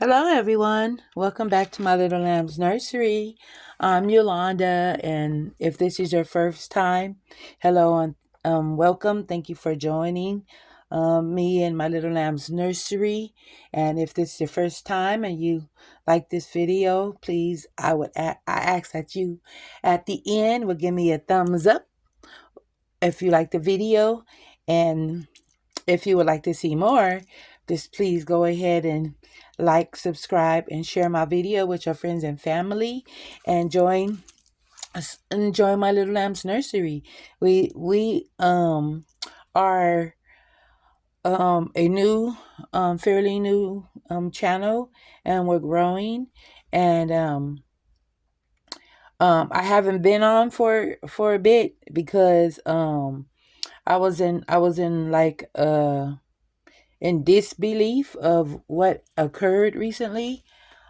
Hello, everyone. Welcome back to my Little Lamb's Nursery. I'm Yolanda, and if this is your first time, hello and welcome. Thank you for joining me in my Little Lamb's Nursery. And if this is your first time and you like this video, please, I ask that you at the end will give me a thumbs up if you like the video, and if you would like to see more, just please go ahead and like, subscribe, and share my video with your friends and family, and join my Little Lamb's Nursery. We are a new, fairly new channel, and we're growing. And I haven't been on for a bit because I was in like in disbelief of what occurred recently.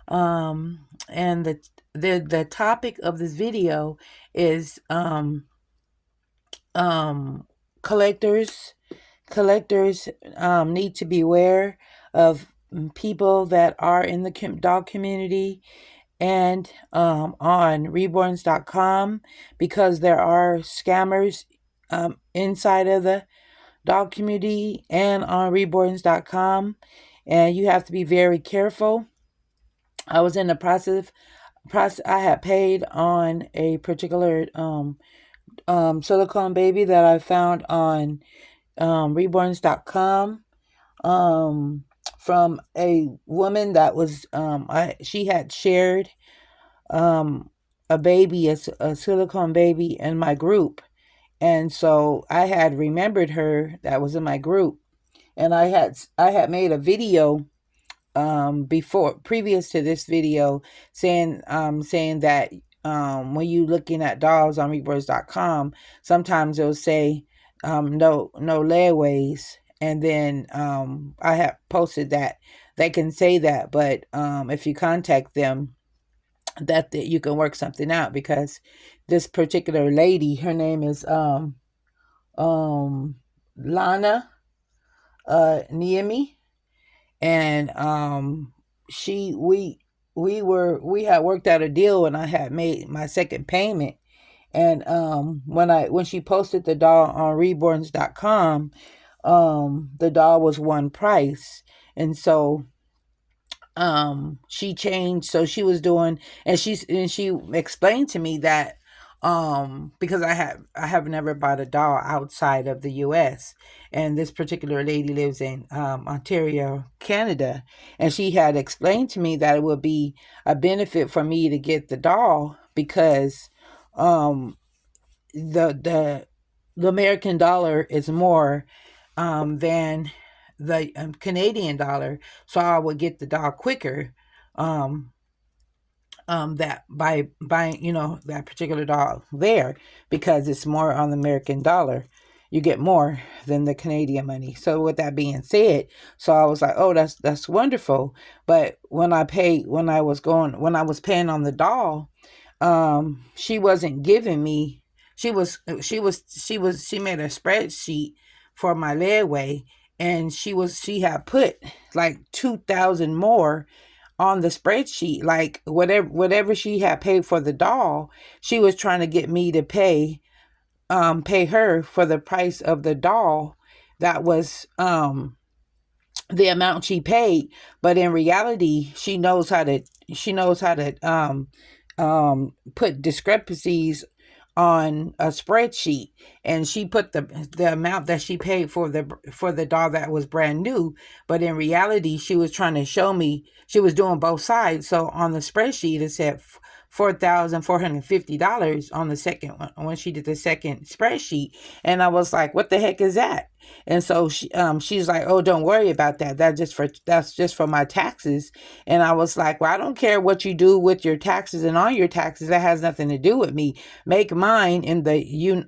And the topic of this video is um, collectors. Collectors need to beware of people that are in the dog community and on reborns.com, because there are scammers inside of the dog community and on reborns.com, and you have to be very careful. I was in the process. I had paid on a particular silicone baby that I found on reborns.com, from a woman that was she had shared a baby, a silicone baby, in my group. And so I had remembered her, that was in my group, and I had made a video before, previous to this video, saying that when you looking at dolls on reborns.com, sometimes it'll say no layaways, and then I have posted that they can say that, but if you contact them, that you can work something out, because this particular lady, her name is um Lana Niemi, and she we had worked out a deal, and I had made my second payment. And when she posted the doll on reborns.com, the doll was one price. And so she changed, so she was doing, and she explained to me that because I have never bought a doll outside of the US, and this particular lady lives in Ontario, Canada, and she had explained to me that it would be a benefit for me to get the doll, because um the the American dollar is more than the Canadian dollar, so I would get the doll quicker. Um, that by buying, that particular doll there, because it's more on the American dollar. You get more than the Canadian money. So with that being said, so I was like, oh, that's wonderful. But when I was paying on the doll, she wasn't giving me, she made a spreadsheet for my layaway, and she had put like 2,000 more on the spreadsheet, like whatever she had paid for the doll, she was trying to get me to pay her for the price of the doll. That was the amount she paid. But in reality, she knows how to put discrepancies on a spreadsheet, and she put the amount that she paid for the doll that was brand new. But in reality, she was trying to show me she was doing both sides. So on the spreadsheet, it said $4,450 on the second one, when she did the second spreadsheet. And I was like, what the heck is that? And so she's like, oh, don't worry about that. That's just for my taxes. And I was like, well, I don't care what you do with your taxes and on your taxes. That has nothing to do with me. Make mine in the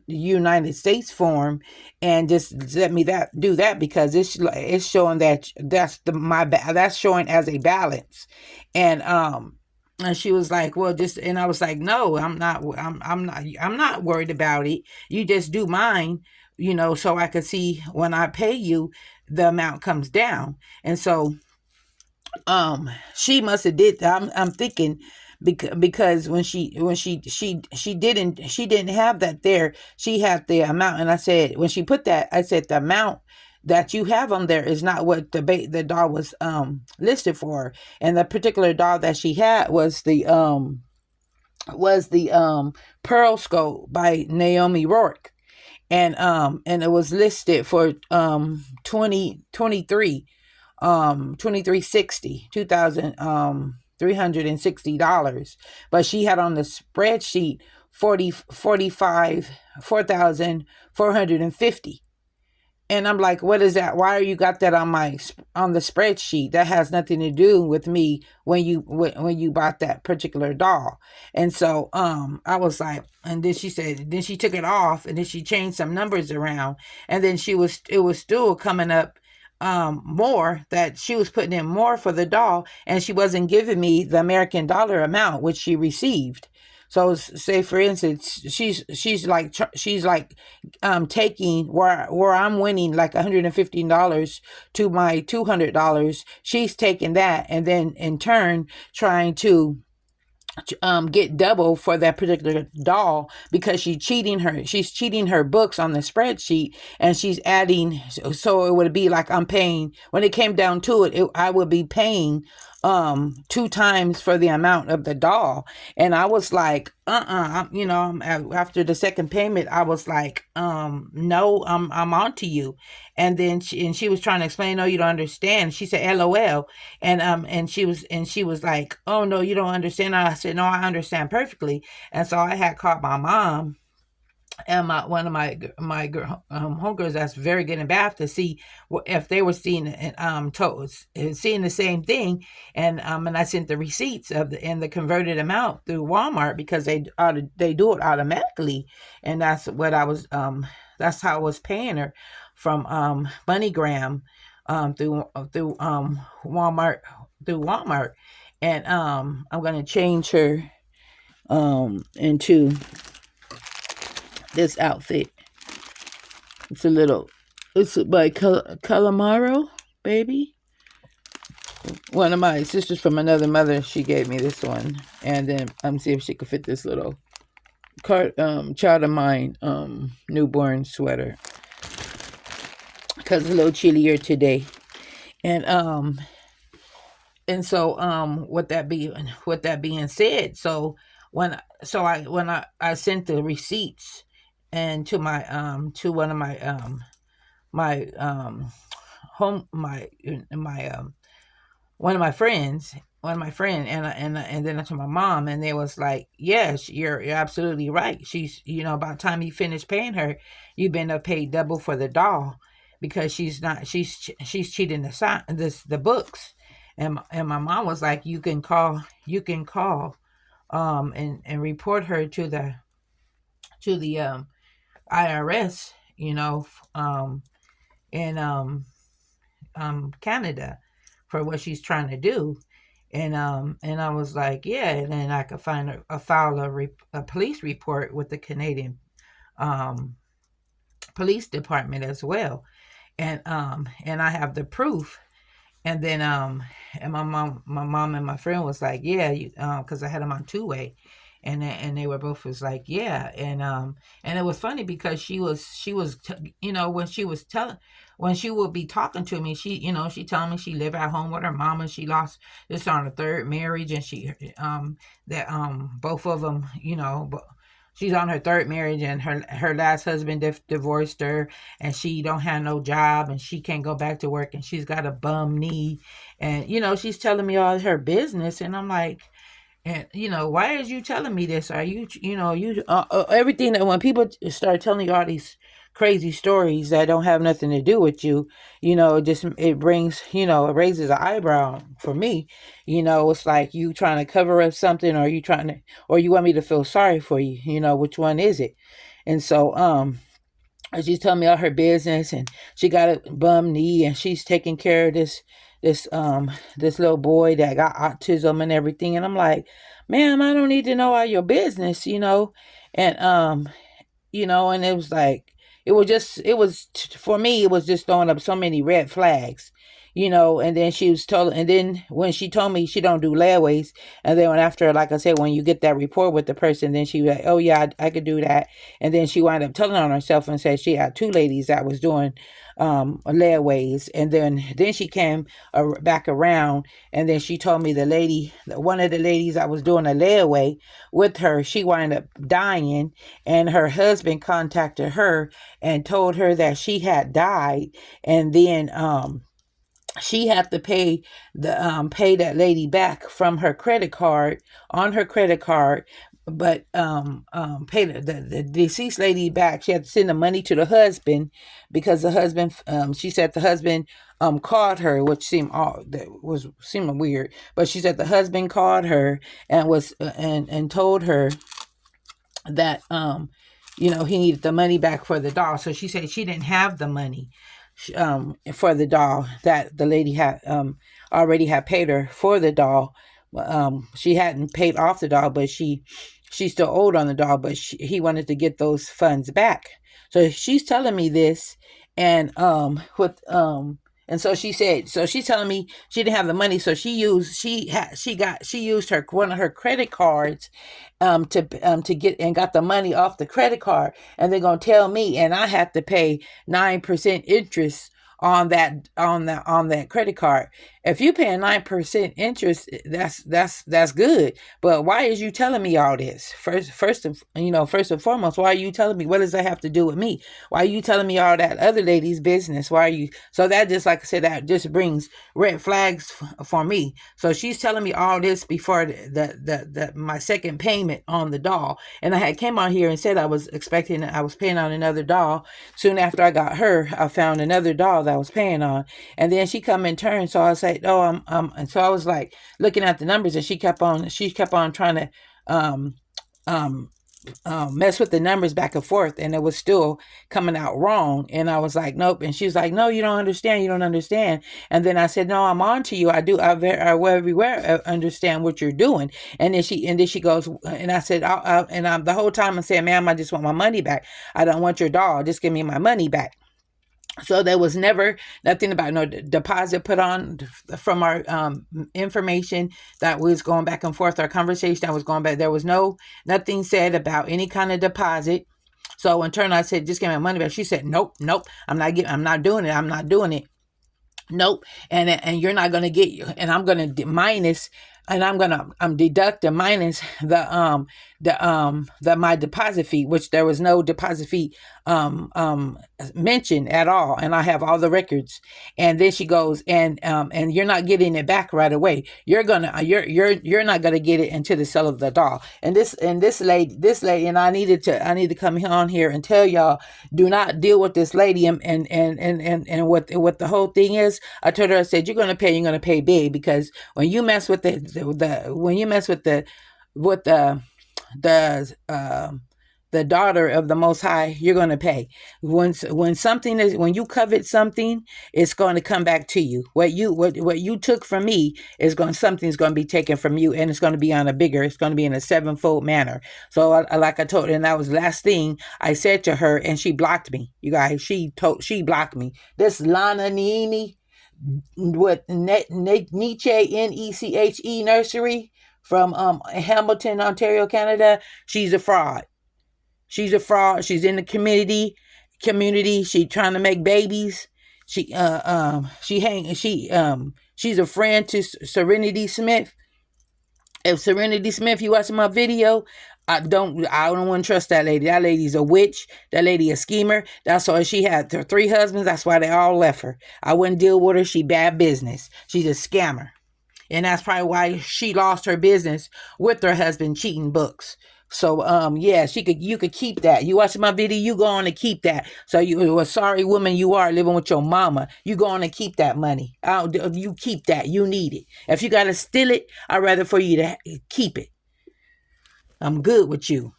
United States form, and just let me do that, because it's showing that that's showing as a balance. And she was like, well, just, and I was like, no, I'm not worried about it. You just do mine, so I could see when I pay you, the amount comes down. And so She must have did that. I'm thinking because when she didn't have that there. She had the amount, and I said when she put that, I said the amount that you have on there is not what the doll was listed for. And the particular doll that she had was the Pearl Scope by Naomi Rourke. And it was listed for 2023 2360 $360, but she had on the spreadsheet 45 4450. And I'm like, what is that? Why are you got that on the spreadsheet? That has nothing to do with me when you bought that particular doll. And so I was like, and then she said, then she took it off, and then she changed some numbers around, and then it was still coming up more, that she was putting in more for the doll, and she wasn't giving me the American dollar amount which she received. So say for instance, she's like taking where I'm winning like $115 to my $200. She's taking that and then in turn trying to get double for that particular doll, because she's cheating her books on the spreadsheet, and she's adding, so it would be like I'm paying, when it came down to it, I would be paying two times for the amount of the doll. And I was like, after the second payment, I was like, no, I'm on to you. And then she was trying to explain, no, you don't understand. She said LOL. And she was like, oh no, you don't understand. I said, no, I understand perfectly. And so I had called my mom and one of my girl homegirls that's very good in math, to see if they were seeing seeing the same thing. And I sent the receipts of the converted amount through Walmart, because they do it automatically. And that's how I was paying her from MoneyGram, through Walmart. And I'm gonna change her into this outfit. It's by Calamaro, baby. One of my sisters from another mother, she gave me this one. And then I'm see if she could fit this little child of mine newborn sweater, because it's a little chillier today. And with that being said, so when I sent the receipts and to one of my home my one of my friend, and then to my mom, and they was like, yes, you're absolutely right. She's, by the time you finish paying her, you've been paid double for the doll, because she's cheating the books. And my mom was like, you can call and report her to the IRS, in Canada, for what she's trying to do. And I was like, yeah. And then I could file a police report with the Canadian um police department as well. And I have the proof. And then and my mom and my friend was like, yeah, because I had them on two-way. And they were both was like, yeah. And it was funny, because she was when she would be talking to me, she telling me she lived at home with her mama. She lost this on her third marriage, and she that both of them, she's on her third marriage, and her last husband divorced her, and she don't have no job, and she can't go back to work, and she's got a bum knee. And she's telling me all her business, and I'm like, and why is you telling me this? Are you, you everything that when people start telling you all these crazy stories that don't have nothing to do with you, it brings, it raises an eyebrow for me. It's like you trying to cover up something, or or you want me to feel sorry for you. Which one is it? And so she's telling me all her business, and she got a bum knee, and she's taking care of this little boy that got autism and everything. And I'm like, ma'am, I don't need to know all your business. And and it was like, for me, it was just throwing up so many red flags. and then she was told, and then when she told me she don't do layaways, and then when after, like I said, when you get that report with the person, then she was like, oh yeah, I could do that. And then she wound up telling on herself and said she had two ladies that was doing layaways. And then she came back around, and then she told me one of the ladies that was doing a layaway with her, she wound up dying, and her husband contacted her and told her that she had died. And then she had to pay that lady back from her credit card, on her credit card, but pay the deceased lady back. She had to send the money to the husband, because the husband, she said the husband called her, which seemed weird, but she said the husband called her and was and told her that he needed the money back for the doll. So she said she didn't have the money for the doll, that the lady had already had paid her for the doll. She hadn't paid off the doll, but she still owed on the doll, but he wanted to get those funds back. So she's telling me this, and and so she said, so she's telling me she didn't have the money, so she used her one of her credit cards to get, and got the money off the credit card, and they're gonna tell me, and I have to pay 9% interest on that credit card. If you paying 9% interest, that's good. But why is you telling me all this? First and foremost, why are you telling me? What does that have to do with me? Why are you telling me all that other lady's business? Why are you? So that just, like I said, that just brings red flags for me. So she's telling me all this before the my second payment on the doll, and I had came on here and said I was paying on another doll. Soon after I got her, I found another doll that I was paying on, and then she come in turn. So I was like, oh, and so I was like looking at the numbers, and she kept on trying to um um mess with the numbers back and forth, and it was still coming out wrong. And I was like, nope. And she was like, no, you don't understand. You don't understand. And then I said, no, I'm on to you. I do. I everywhere understand what you're doing. And then she goes, and I said, and I'm the whole time I'm saying, ma'am, I just want my money back. I don't want your doll. Just give me my money back. So there was never nothing about no deposit put on from our information that was going back and forth. Our conversation that was going back. There was nothing said about any kind of deposit. So in turn, I said, just give me my money back. She said, nope, I'm not doing it. I'm not doing it. Nope. And you're not going to get, and I'm going to minus, and I'm going to deduct and minus the my deposit fee, which there was no deposit fee mentioned at all, and I have all the records. And then she goes, and you're not getting it back right away. You're you're not gonna get it until the sale of the doll. And this lady, and I need to come on here and tell y'all, do not deal with this lady. And what the whole thing is, I told her, I said, you're gonna pay big, because when you mess with when you mess with the daughter of the Most High, you're going to pay. When you covet something, it's going to come back to you. What you took from me something's going to be taken from you, and it's going to be it's going to be in a sevenfold manner. So like I told her, and that was the last thing I said to her, and she blocked me. You guys, she blocked me. This Lana Niemi with Nietzsche Neche nursery from Hamilton, Ontario, Canada. She's a fraud. She's a fraud. She's in the community. She trying to make babies. She's a friend to Serenity Smith. If Serenity Smith, you watching my video, I don't want to trust that lady. That lady's a witch. That lady a schemer. That's why she had her 3 husbands. That's why they all left her. I wouldn't deal with her. She bad business. She's a scammer. And that's probably why she lost her business with her husband cheating books. So yeah, you could keep that. You watching my video, you go on to keep that. So you a sorry woman you are living with your mama. You go on and keep that money. You keep that. You need it. If you gotta steal it, I'd rather for you to keep it. I'm good with you.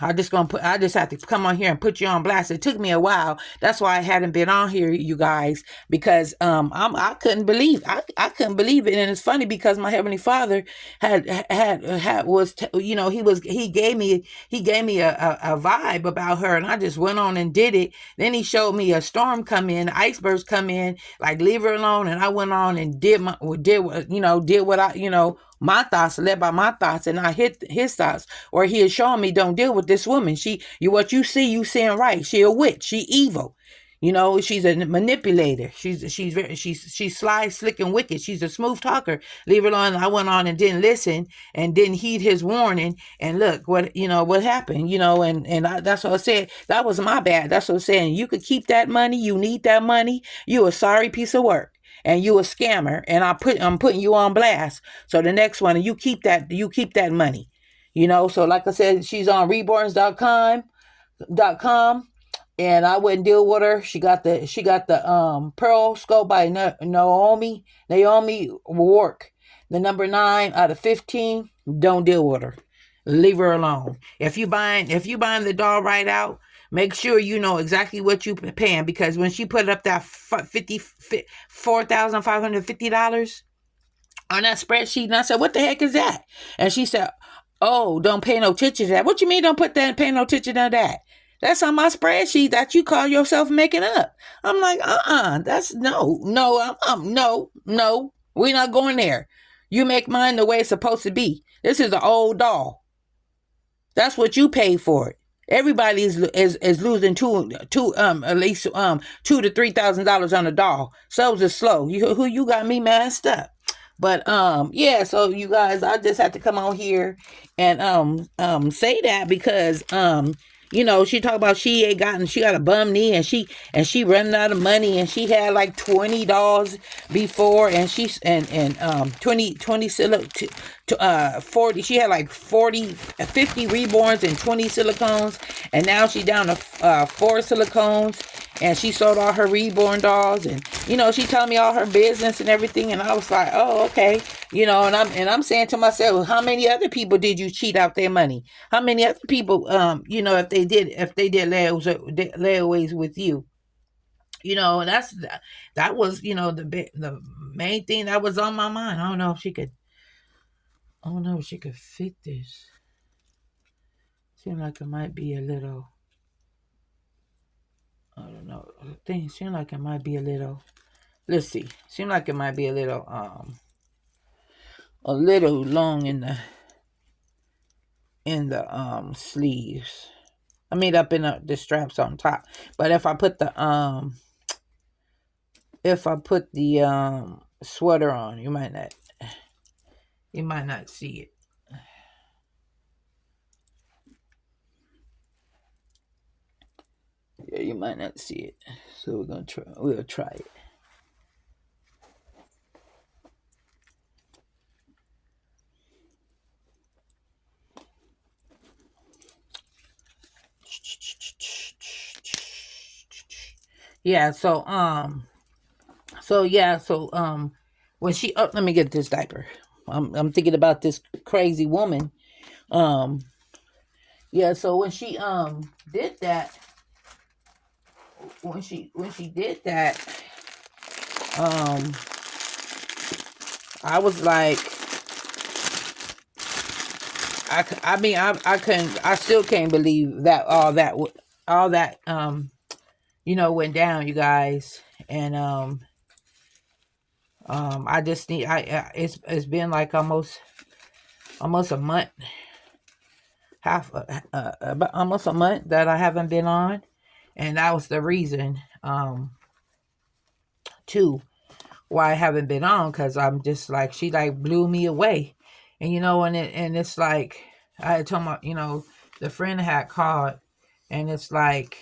I just have to come on here and put you on blast. It took me a while. That's why I hadn't been on here, you guys, because I couldn't believe I couldn't believe it. And it's funny because my Heavenly Father had was he gave me a vibe about her, and I just went on and did it. Then he showed me a storm come in, icebergs come in, like leave her alone, and I went on and did what I my thoughts, led by my thoughts, and I hit his thoughts, or he is showing me, don't deal with this woman. What you see, you seeing right. She a witch. She evil. She's a manipulator. She's sly, slick, and wicked. She's a smooth talker. Leave her alone. I went on and didn't listen and didn't heed his warning. And look what happened. That's what I said. That was my bad. That's what I'm saying. You could keep that money. You need that money. You a sorry piece of work. And you a scammer, and I'm putting you on blast. So the next one, you keep that money. So like I said, she's on reborns.com, and I wouldn't deal with her. She got the Pearl Scope by Naomi Work. The number 9 out of 15. Don't deal with her. Leave her alone. If you buying the doll right out, make sure you know exactly what you paying, because when she put up that $4,550 on that spreadsheet, and I said, "What the heck is that?" And she said, "Oh, don't pay no attention to that." What you mean, don't pay no attention to that? That's on my spreadsheet that you call yourself making up. I'm like, that's no. We're not going there. You make mine the way it's supposed to be. This is an old doll. That's what you pay for it. Everybody is losing at least $2,000 to $3,000 on a doll. Subs is slow. You got me messed up. But yeah, so you guys, I just had to come on here and say that because she talked about she got a bum knee, and she running out of money, and she had like $20 before, and she's and 20 40, she had like 50 reborns and 20 silicones, and now she's down to 4 silicones, and she sold all her reborn dolls, and she told me all her business and everything, and I was like, oh, okay, and I'm saying to myself, well, how many other people did you cheat out their money? How many other people, if they did layaways with you? That was the main thing that was on my mind. I don't know if she could fit this. Seems like it might be a little. I don't know. Things seem like it might be a little. Let's see. Seem like it might be a little long in the sleeves. I mean, up in the straps on top. But if I put the sweater on, you might not see it. Yeah, you might not see it. So we'll try it. Yeah, when she let me get this diaper. I'm thinking about this crazy woman. Yeah, so when she did that, I was like, I still can't believe that all that went down, you guys. And I just need it's been like almost a month, almost a month that I haven't been on, and that was the reason too why I haven't been on, because I'm just like, she like blew me away. And and it's like I had told my the friend had called, and it's like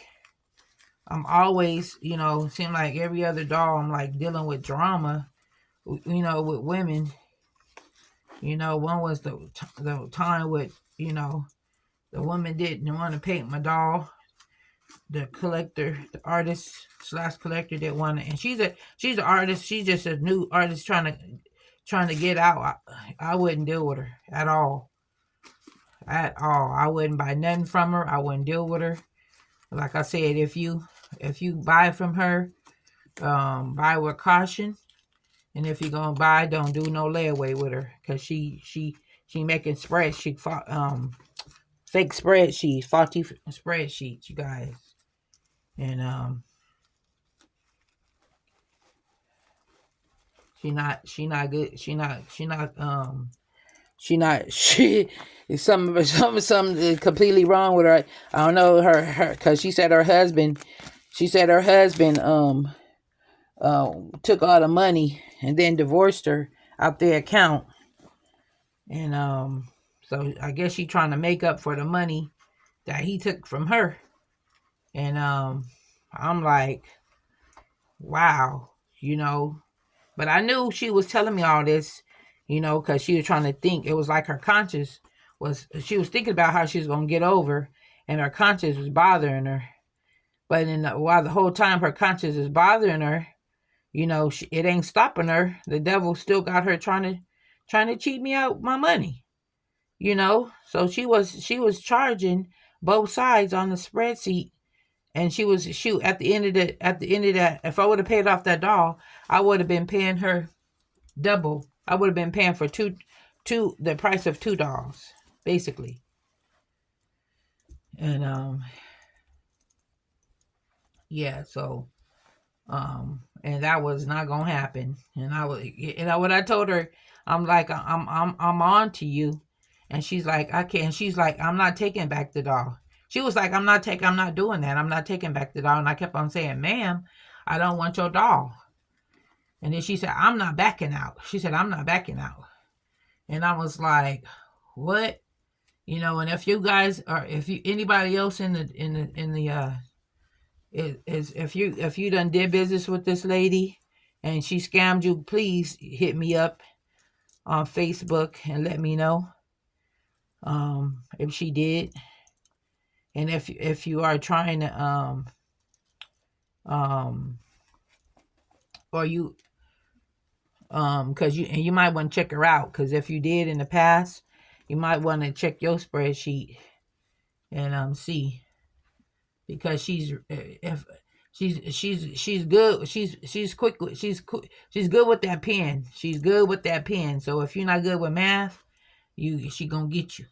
I'm always seem like every other doll I'm like dealing with drama with women. One was the time with the woman didn't want to paint my doll. The artist / collector that wanted, and she's an artist. She's just a new artist trying to get out. I wouldn't deal with her at all. at all. I wouldn't buy nothing from her. I wouldn't deal with her. Like I said, if you buy from her, buy with caution. And if you're gonna buy, don't do no layaway with her, cause she making spreadsheet fake spreadsheets, faulty spreadsheets, you guys. And she not good. She is something completely wrong with her. I don't know her because she said her husband took all the money and then divorced her out their account. And so I guess she trying to make up for the money that he took from her. And I'm like, wow, but I knew she was telling me all this, because she was trying to think. It was like her conscience she was thinking about how she was going to get over, and her conscience was bothering her. But while the whole time her conscience is bothering her, it ain't stopping her. The devil still got her trying to cheat me out my money, So she was charging both sides on the spreadsheet. And she at the end of that, if I would have paid off that doll, I would have been paying her double. I would have been paying for the price of two dolls, basically. And yeah, so and that was not gonna happen. And what I told her, I'm like, I'm on to you. And she's like, I can't. She's like, I'm not taking back the doll. She was like, I'm not doing that. I'm not taking back the doll. And I kept on saying, ma'am, I don't want your doll. And then she said, I'm not backing out. She said, I'm not backing out. And I was like, what? And if you guys anybody else if you done did business with this lady and she scammed you, please hit me up on Facebook and let me know if she did. And if you are trying to or you because you might want to check her out, because if you did in the past, you might want to check your spreadsheet and see, because she's good. She's quick. She's good with that pen. She's good with that pen. So if you're not good with math, she gonna get you.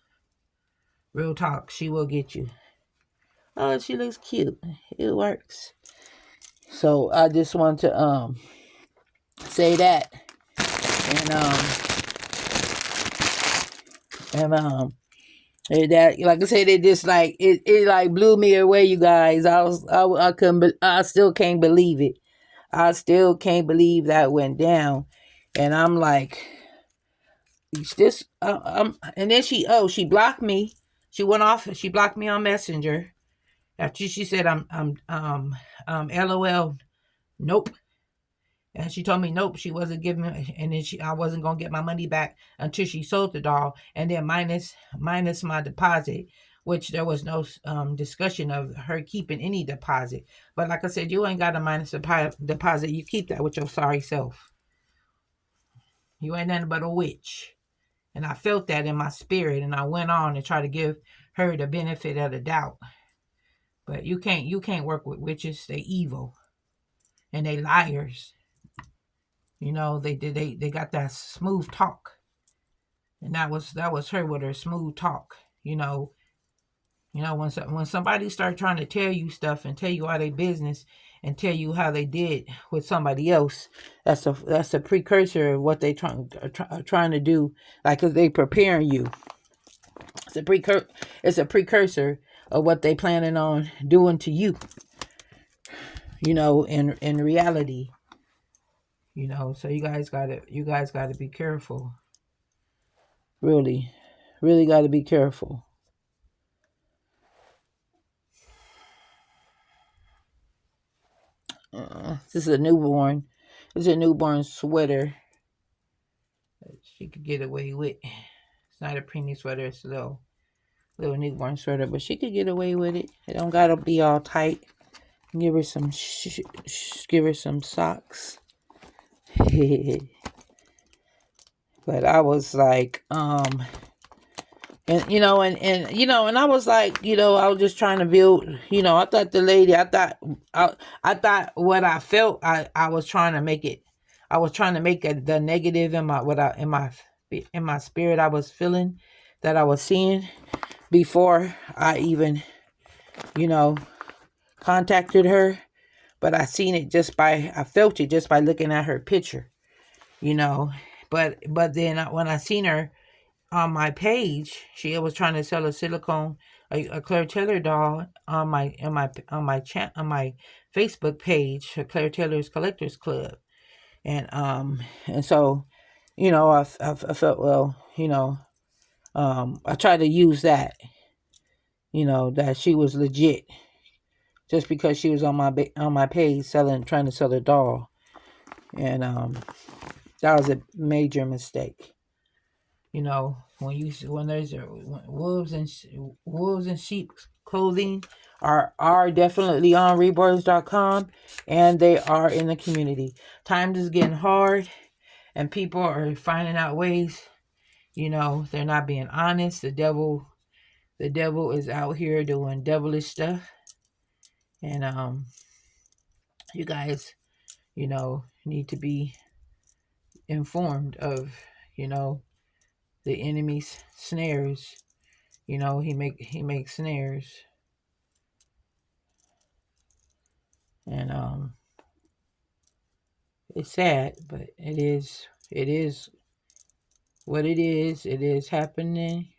Real talk, she will get you. Oh, she looks cute. It works. So I just want to say that. And that, like I said, it just like it like blew me away, you guys. I couldn't, I still can't believe it. I still can't believe that went down, and I'm like, this. And then she blocked me. She went off. She blocked me on Messenger after she said I'm LOL. Nope. And she told me nope, she wasn't giving me, and then I wasn't gonna get my money back until she sold the doll, and then minus my deposit, which there was no discussion of her keeping any deposit. But like I said, you ain't got a minus deposit. You keep that with your sorry self. You ain't nothing but a witch. And I felt that in my spirit, and I went on and tried to give her the benefit of the doubt. But you can't work with witches. They evil, and they liars. They got that smooth talk, and that was her with her smooth talk. When somebody start trying to tell you stuff and tell you all their business and tell you how they did with somebody else, that's a precursor of what they trying to do. Like, 'cause they preparing you. It's a precursor of what they planning on doing to you. In reality. So you guys gotta be careful. Really, really gotta be careful. This is a newborn. It's a newborn sweater. She could get away with. It's not a preemie sweater. It's a little newborn sweater, but she could get away with it. It don't gotta be all tight. Give her some socks. But I was like, And and I was like, I was just trying to build. I thought the lady, I thought what I felt, I was trying to make it. I was trying to make the negative in my what I in my spirit I was feeling, that I was seeing before I even you know contacted her. But I felt it just by looking at her picture. you know but then when I seen her on my page, she was trying to sell a Claire Taylor doll on my Facebook page, Claire Taylor's Collectors Club. And so, I felt, well, I tried to use that, that she was legit, just because she was on my page trying to sell a doll. And that was a major mistake. When there's wolves and sheep's clothing are definitely on reborns.com, and they are in the community. Times is getting hard, and people are finding out ways. They're not being honest. The devil is out here doing devilish stuff, and you guys, need to be informed of, you know, the enemy's snares. He makes snares, and it's sad, but it is what it is. It is happening,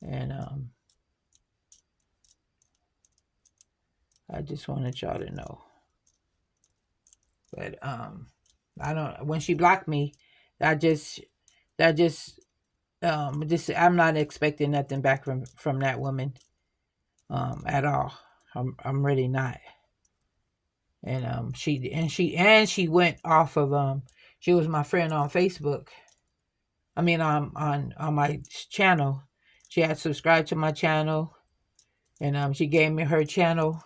and I just wanted y'all to know. But I don't. When she blocked me, I just that just I'm not expecting nothing back from that woman at all. I'm really not. And she went off of she was my friend on Facebook. I mean, on my channel. She had subscribed to my channel, and she gave me her channel.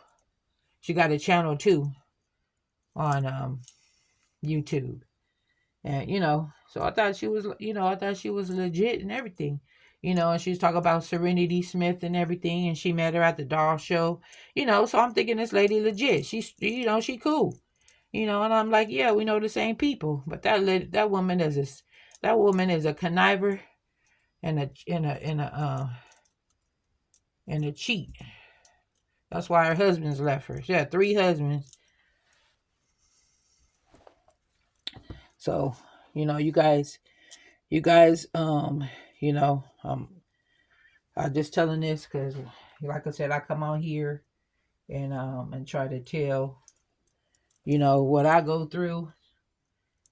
She got a channel too on YouTube. And so I thought she was legit and everything. And she was talking about Serenity Smith and everything, and she met her at the doll show. So I'm thinking this lady legit. She's she cool. And I'm like, yeah, we know the same people. But that woman is a conniver and a cheat. That's why her husbands left her. She had 3 husbands. So, you guys, I'm just telling this because, like I said, I come on here and try to tell, what I go through,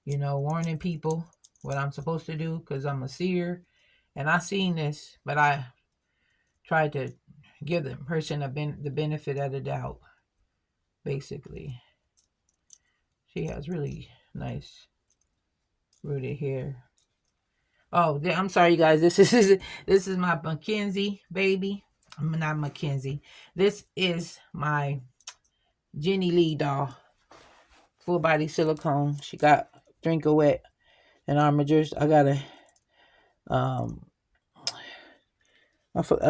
warning people what I'm supposed to do, because I'm a seer and I seen this, but I tried to give the person the benefit of the doubt. Basically, she has really nice rooted hair. Oh, I'm sorry, you guys. This is my Mackenzie baby. I'm not Mackenzie. This is my Jenny Lee doll, full body silicone. She got Drinker Wet and armatures. I gotta I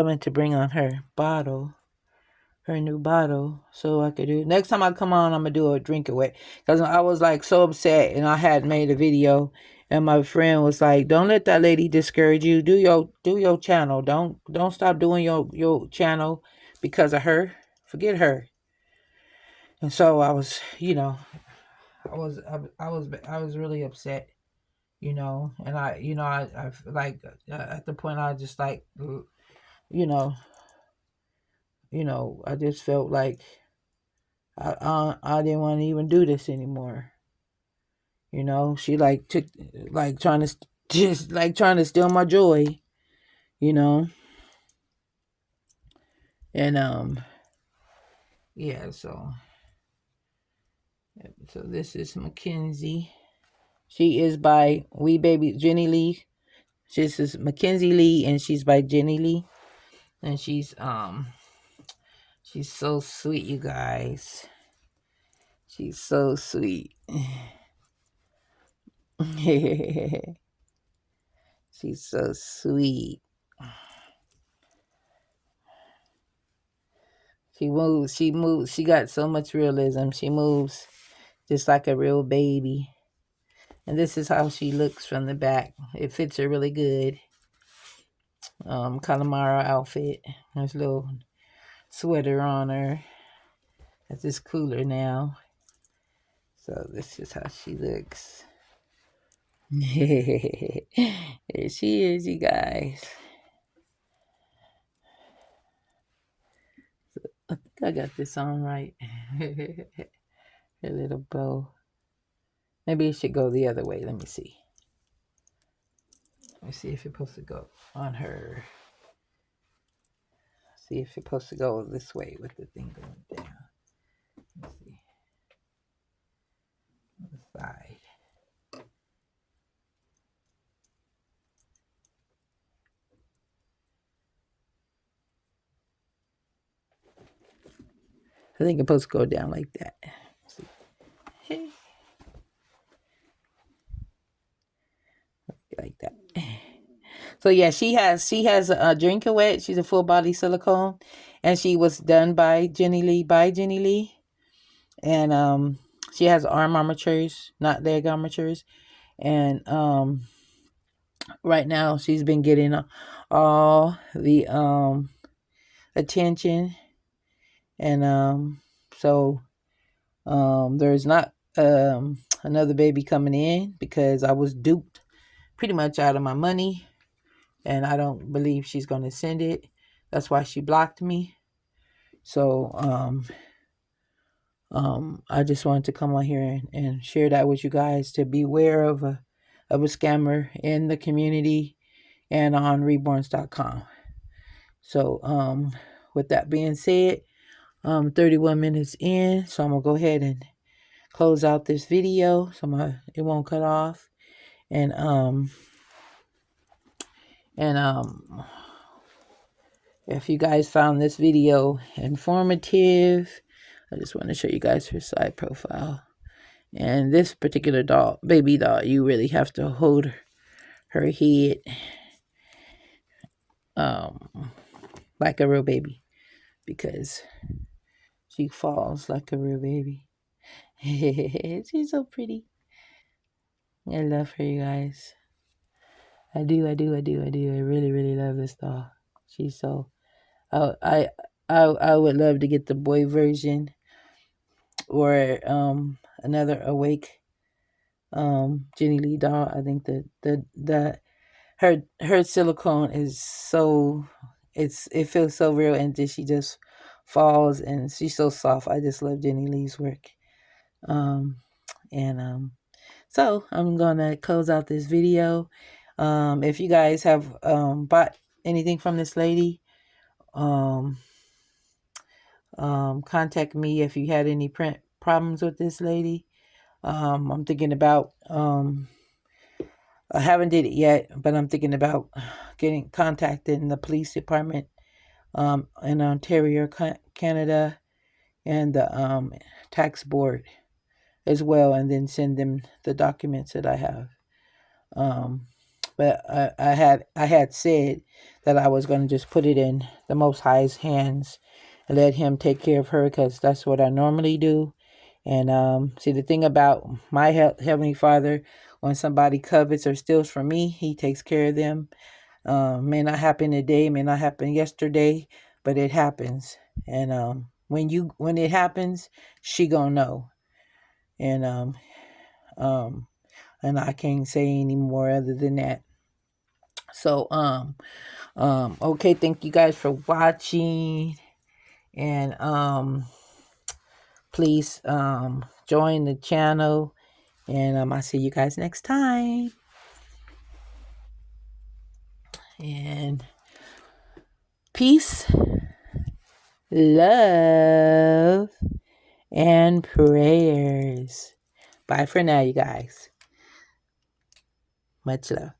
meant to bring on her new bottle, so I could do. Next time I come on, I'm gonna do a Drink Away, because I was like so upset, and I had made a video, and my friend was like, "Don't let that lady discourage you. Do your channel. Don't stop doing your channel because of her. Forget her." And so I was, I was really upset, and I like at the point I just like, you know, I just felt like I didn't want to even do this anymore. She like took like trying to just like trying to steal my joy, you know. And yeah, so this is Mackenzie. She is by Wee Baby Jenny Lee. This is Mackenzie Lee, and she's by Jenny Lee, and she's so sweet, you guys. She's so sweet. She's so sweet. She moves, she got so much realism. She moves just like a real baby. And this is how she looks from the back. It fits her really good. Calamara outfit. There's a little sweater on her. It's just cooler now. So this is how she looks. There she is, you guys. I think I got this on right. Her little bow. Maybe it should go the other way. Let me see. Let me see if it's supposed to go on her. See if it's supposed to go this way with the thing going down. Let's see. On the side. I think it's supposed to go down like that. Hey. Like that. So yeah, she has a drink wet. She's a full body silicone, and she was done by Jenny Lee. And she has arm armatures, not leg armatures. And right now she's been getting all the attention. And so there's not another baby coming in because I was duped pretty much out of my money, and I don't believe she's going to send it. That's why she blocked me. So I just wanted to come on here and share that with you guys, to beware of a scammer in the community and on reborns.com. So with that being said, 31 minutes in, so I'm gonna go ahead and close out this video so it won't cut off. And if you guys found this video informative, I just want to show you guys her side profile. And this particular doll, baby doll, you really have to hold her head like a real baby, because she falls like a real baby. She's so pretty. I love her, you guys. I do. I really, really love this doll. She's so. I would love to get the boy version, or another awake Jenny Lee doll. I think the her silicone is so, it feels so real, and then she just falls, and she's so soft. I just love Jenny Lee's work. So I'm gonna close out this video. If you guys have bought anything from this lady, contact me if you had any print problems with this lady. I'm thinking about I haven't did it yet, but I'm thinking about contacting the police department in Ontario, Canada, and the tax board as well, and then send them the documents that I have. But I had said that I was going to just put it in the Most High's hands and let Him take care of her, because that's what I normally do. And see, the thing about my Heavenly Father, when somebody covets or steals from me, He takes care of them. May not happen today, may not happen yesterday, but it happens. And when it happens, she gonna know. And and I can't say any more other than that. So okay, thank you guys for watching, and please join the channel, and I'll see you guys next time. And peace, love, and prayers. Bye for now, you guys. Much love.